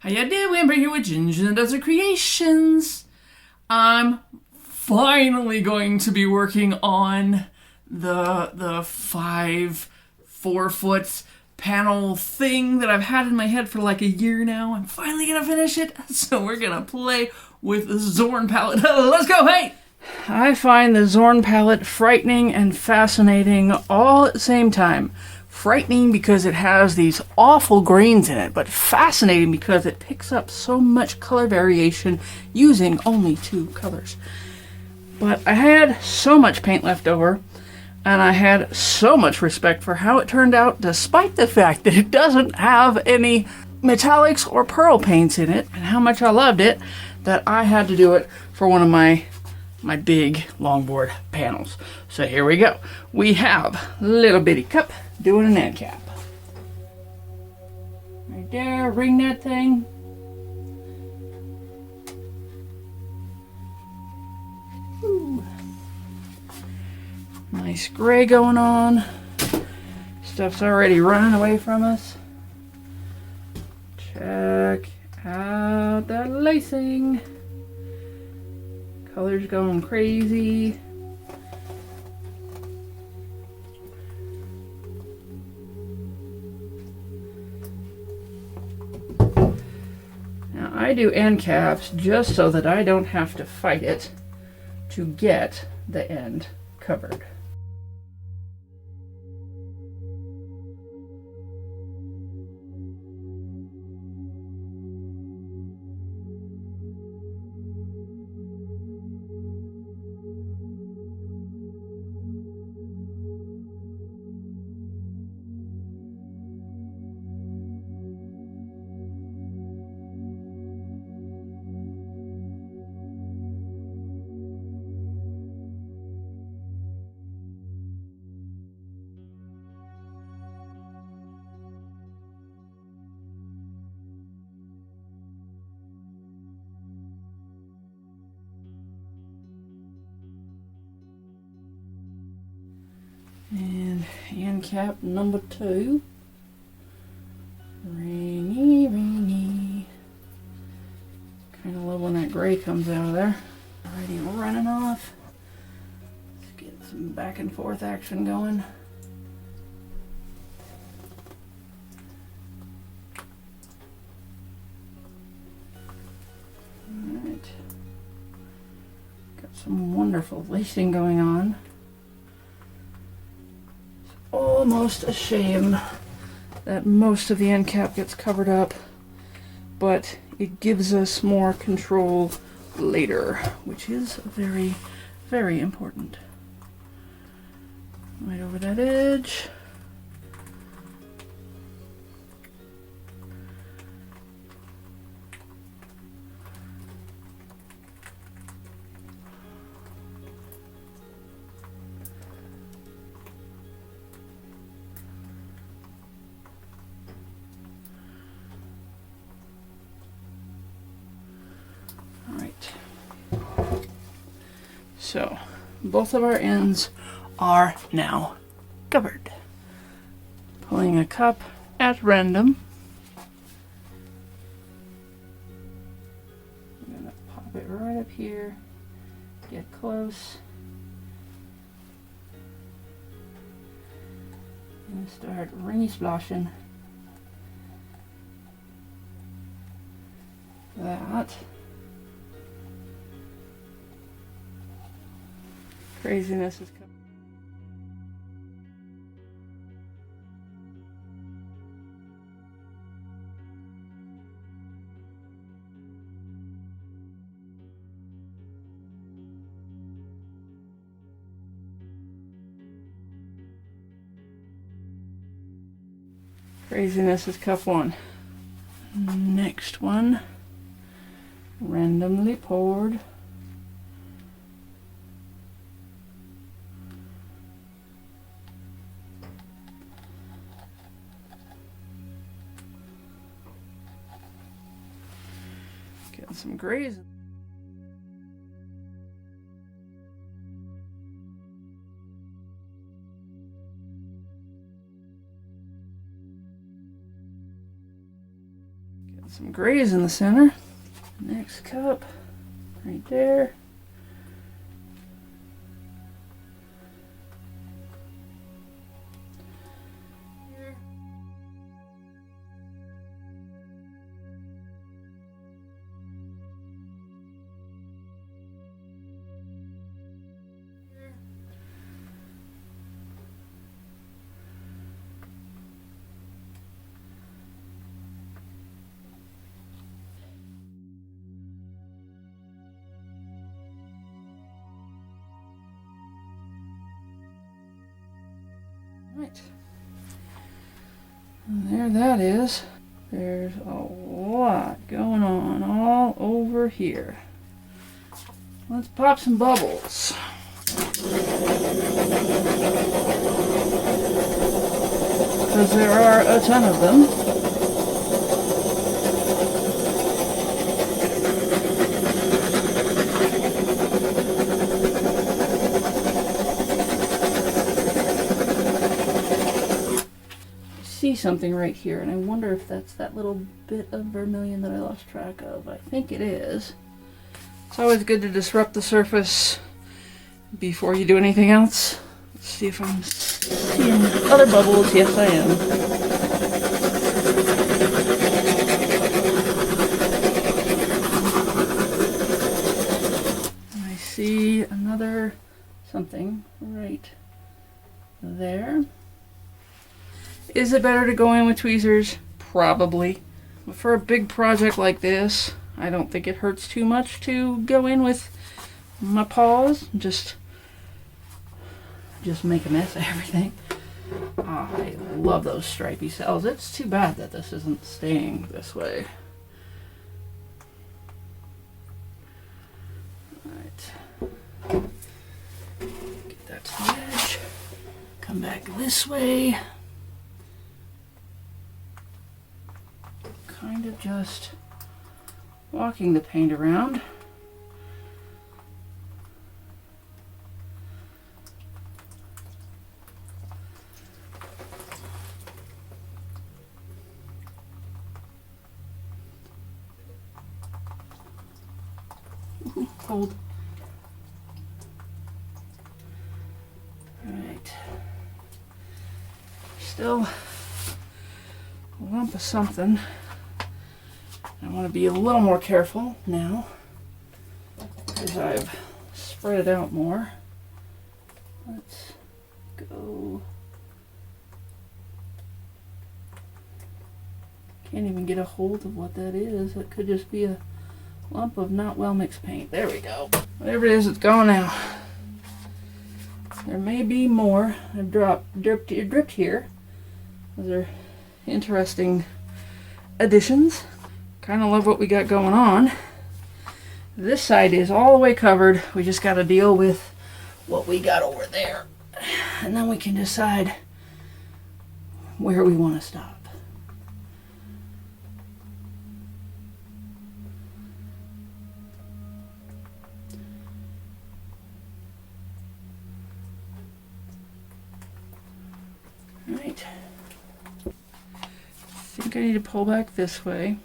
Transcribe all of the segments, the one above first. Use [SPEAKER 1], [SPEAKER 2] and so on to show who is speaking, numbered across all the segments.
[SPEAKER 1] How you doing? We're here with Ginger and Desert Creations. I'm finally going to be working on the 4 foot panel thing that I've had in my head for like a year now. I'm finally gonna finish it, so we're gonna play with the Zorn palette. Let's go, hey! I find the Zorn palette frightening and fascinating all at the same time. Frightening because it has these awful grains in it, but fascinating because it picks up so much color variation using only 2 colors. But I had so much paint left over, and I had so much respect for how it turned out, despite the fact that it doesn't have any metallics or pearl paints in it, and how much I loved it, that I had to do it for one of my big longboard panels. So here we go. We have little bitty cup doing an end cap. Right there, ring that thing. Ooh. Nice gray going on. Stuff's already running away from us. Check out that lacing. Colors going crazy. Now I do end caps just so that I don't have to fight it to get the end covered. And end cap number 2. Rainy, rainy. Kind of love when that gray comes out of there. Already running off. Let's get some back and forth action going. Alright. Got some wonderful lacing going on. Almost a shame that most of the end cap gets covered up, but it gives us more control later, which is very, very important. Right over that edge. So, both of our ends are now covered. Pulling a cup at random. I'm going to pop it right up here, get close, and start rainy splashing that. Craziness is coming. Craziness is cup 1. Next one, randomly poured. Getting some grays. Some grays in the center. Next cup, right there. Right. And there that is. There's a lot going on all over here. Let's pop some bubbles. Because there are a ton of them. See something right here, and I wonder if that's that little bit of vermilion that I lost track of. I think it is. It's always good to disrupt the surface before you do anything else. Let's see if I'm seeing other bubbles. Yes, I am. And I see another something right there. Is it better to go in with tweezers? Probably. But for a big project like this, I don't think it hurts too much to go in with my paws. Just make a mess of everything. I love those stripy cells. It's too bad that this isn't staying this way. Alright. Get that to the edge. Come back this way. Kind of just walking the paint around. Ooh, cold. All right. Still a lump of something. I want to be a little more careful now because I've spread it out more. Let's go. Can't even get a hold of what that is. It could just be a lump of not well mixed paint. There we go. Whatever it is, it's gone now. There may be more. I've dripped here. Those are interesting additions. Kind of love what we got going on. This side is all the way covered. We just got to deal with what we got over there. And then we can decide where we want to stop. All right. I think I need to pull back this way.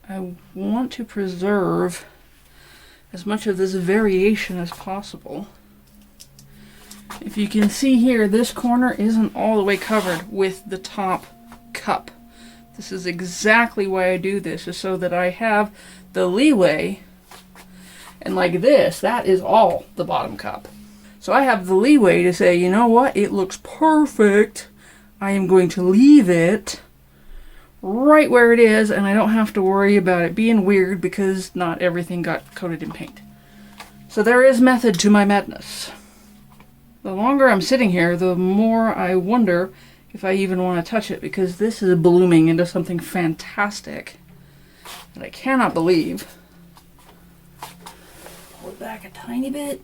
[SPEAKER 1] I want to preserve as much of this variation as possible. If you can see here, this corner isn't all the way covered with the top cup. This is exactly why I do this, is so that I have the leeway. And like this, that is all the bottom cup. So I have the leeway to say, you know what, it looks perfect. I am going to leave it right where it is, and I don't have to worry about it being weird because not everything got coated in paint. So there is method to my madness. The longer I'm sitting here, the more I wonder if I even want to touch it, because this is blooming into something fantastic that I cannot believe. Pull it back a tiny bit,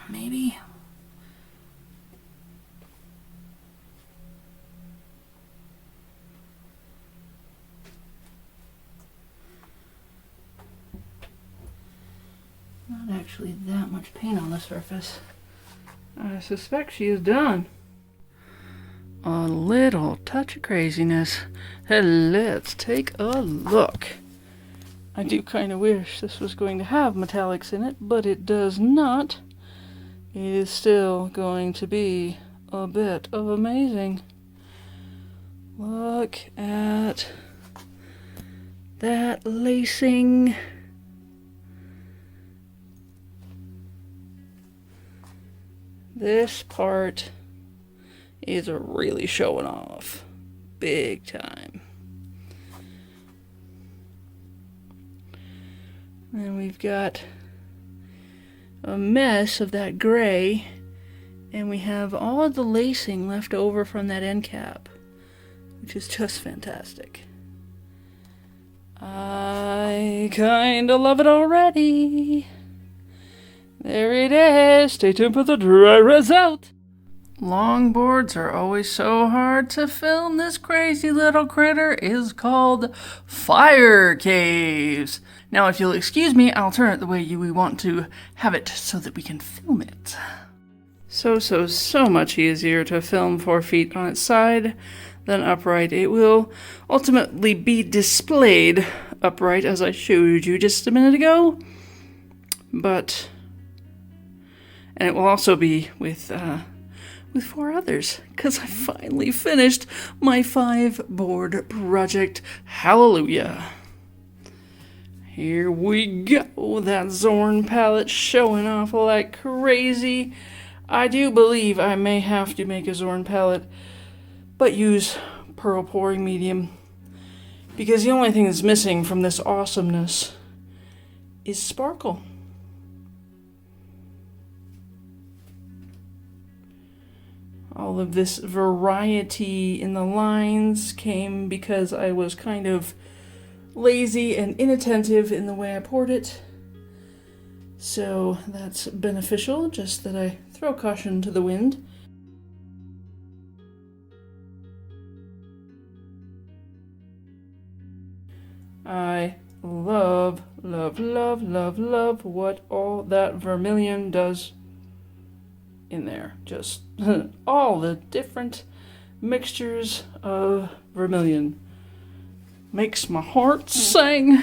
[SPEAKER 1] maybe. Not actually that much paint on the surface. I suspect she is done. a little touch of craziness. Let's take a look. I do kind of wish this was going to have metallics in it, but it does not. It is still going to be a bit of amazing. Look at that lacing. This part is really showing off big time. And we've got a mess of that gray, and we have all of the lacing left over from that end cap, which is just fantastic. I kinda love it already. There it is. Stay tuned for the dry result. Longboards are always so hard to film. This crazy little critter is called Fire Caves. Now, if you'll excuse me, I'll turn it the way we want to have it so that we can film it. So much easier to film 4 feet on its side than upright. It will ultimately be displayed upright as I showed you just a minute ago. And it will also be with 4 others, because I finally finished my 5-board project. Hallelujah. Here we go. That Zorn palette showing off like crazy. I do believe I may have to make a Zorn palette, but use pearl pouring medium, because the only thing that's missing from this awesomeness is sparkle. All of this variety in the lines came because I was kind of lazy and inattentive in the way I poured it. So that's beneficial, just that I throw caution to the wind. I love what all that Vermillion does in there. Just all the different mixtures of Vermillion makes my heart sing.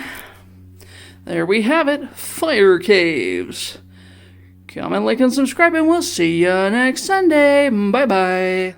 [SPEAKER 1] There we have it, Fire Caves. Comment, like, and subscribe, and we'll see ya next Sunday. Bye bye.